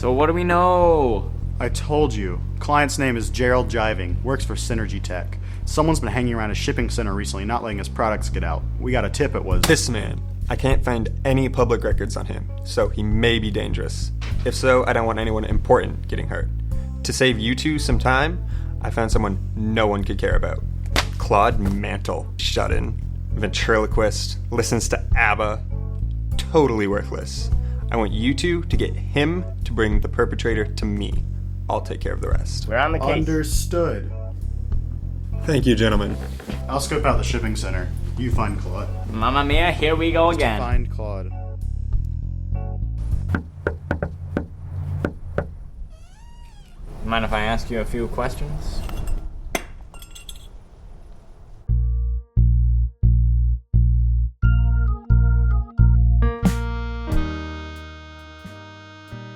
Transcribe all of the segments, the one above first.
So what do we know? I told you. Client's name is Gerald Gyving. Works for Synergy Tech. Someone's been hanging around a shipping center recently, not letting his products get out. We got a tip it was... This man. I can't find any public records on him, so he may be dangerous. If so, I don't want anyone important getting hurt. To save you two some time, I found someone no one could care about. Claude Mantle. Shut-in. Ventriloquist. Listens to ABBA. Totally worthless. I want you two to get him to bring the perpetrator to me. I'll take care of the rest. We're on the case. Understood. Thank you, gentlemen. I'll scope out the shipping center. You find Claude. Mamma mia, here we go again. Find Claude. Mind if I ask you a few questions?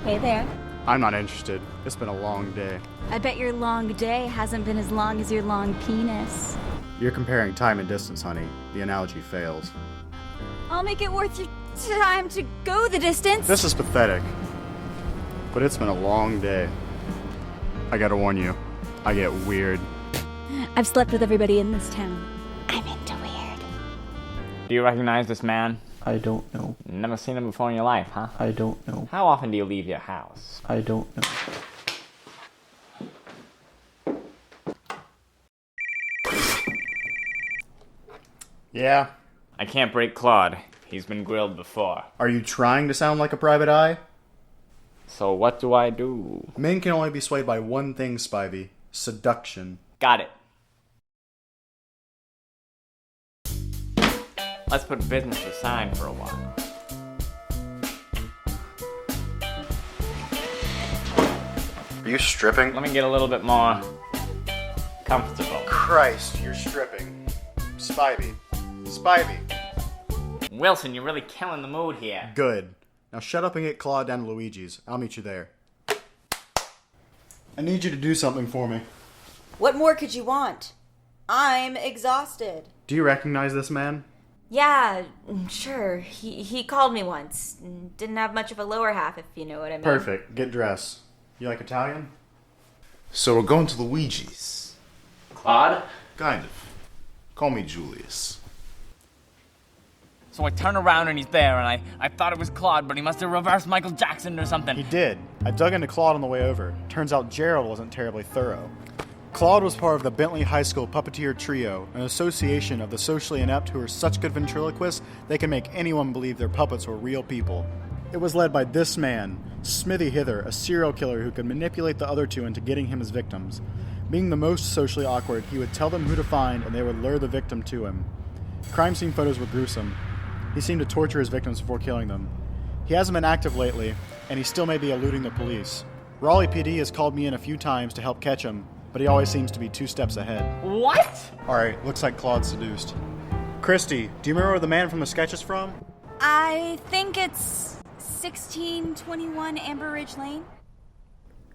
Hey there. I'm not interested. It's been a long day. I bet your long day hasn't been as long as your long penis. You're comparing time and distance, honey. The analogy fails. I'll make it worth your time to go the distance. This is pathetic. But it's been a long day. I gotta warn you, I get weird. I've slept with everybody in this town. I'm into weird. Do you recognize this man? I don't know. Never seen him before in your life, huh? I don't know. How often do you leave your house? I don't know. Yeah? I can't break Claude. He's been grilled before. Are you trying to sound like a private eye? So what do I do? Men can only be swayed by one thing, Spivey. Seduction. Got it. Let's put business aside for a while. Are you stripping? Let me get a little bit more comfortable. Christ, you're stripping. Spivey. Spivey. Wilson, you're really killing the mood here. Good. Now shut up and get Claude down to Luigi's. I'll meet you there. I need you to do something for me. What more could you want? I'm exhausted. Do you recognize this man? Yeah, sure. He called me once. Didn't have much of a lower half, if you know what I mean. Perfect. Get dressed. You like Italian? So we're going to Luigi's. Claude? Kind of. Call me Julius. So I turn around and he's there, and I thought it was Claude, but he must have reversed Michael Jackson or something. He did. I dug into Claude on the way over. Turns out Gerald wasn't terribly thorough. Claude was part of the Bentley High School Puppeteer Trio, an association of the socially inept who are such good ventriloquists they can make anyone believe their puppets were real people. It was led by this man, Smithy Hither, a serial killer who could manipulate the other two into getting him as victims. Being the most socially awkward, he would tell them who to find and they would lure the victim to him. Crime scene photos were gruesome. He seemed to torture his victims before killing them. He hasn't been active lately, and he still may be eluding the police. Raleigh PD has called me in a few times to help catch him, but he always seems to be 2 steps ahead. What? Alright, looks like Claude's seduced. Krysty, do you remember where the man from the sketch is from? I think it's 1621 Amber Ridge Lane.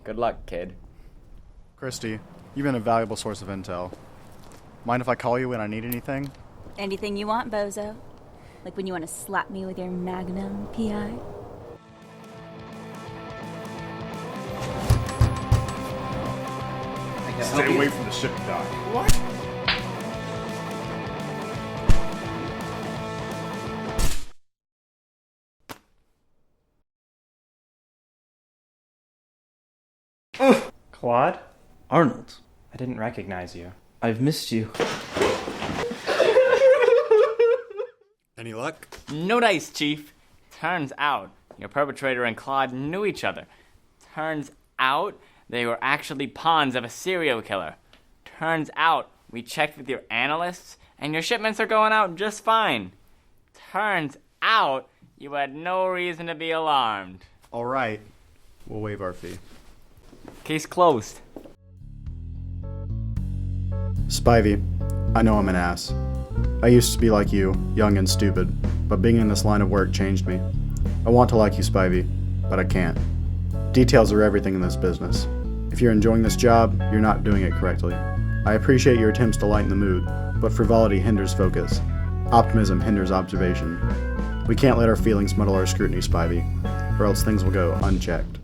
Good luck, kid. Krysty, you've been a valuable source of intel. Mind if I call you when I need anything? Anything you want, bozo. Like when you want to slap me with your Magnum PI. Stay away from the shipping dock. What? Claude? Arnold. I didn't recognize you. I've missed you. Any luck? No dice, Chief. Turns out your perpetrator and Claude knew each other. Turns out they were actually pawns of a serial killer. Turns out we checked with your analysts and your shipments are going out just fine. Turns out you had no reason to be alarmed. Alright, we'll waive our fee. Case closed. Spivey, I know I'm an ass. I used to be like you, young and stupid, but being in this line of work changed me. I want to like you, Spivey, but I can't. Details are everything in this business. If you're enjoying this job, you're not doing it correctly. I appreciate your attempts to lighten the mood, but frivolity hinders focus. Optimism hinders observation. We can't let our feelings muddle our scrutiny, Spivey, or else things will go unchecked.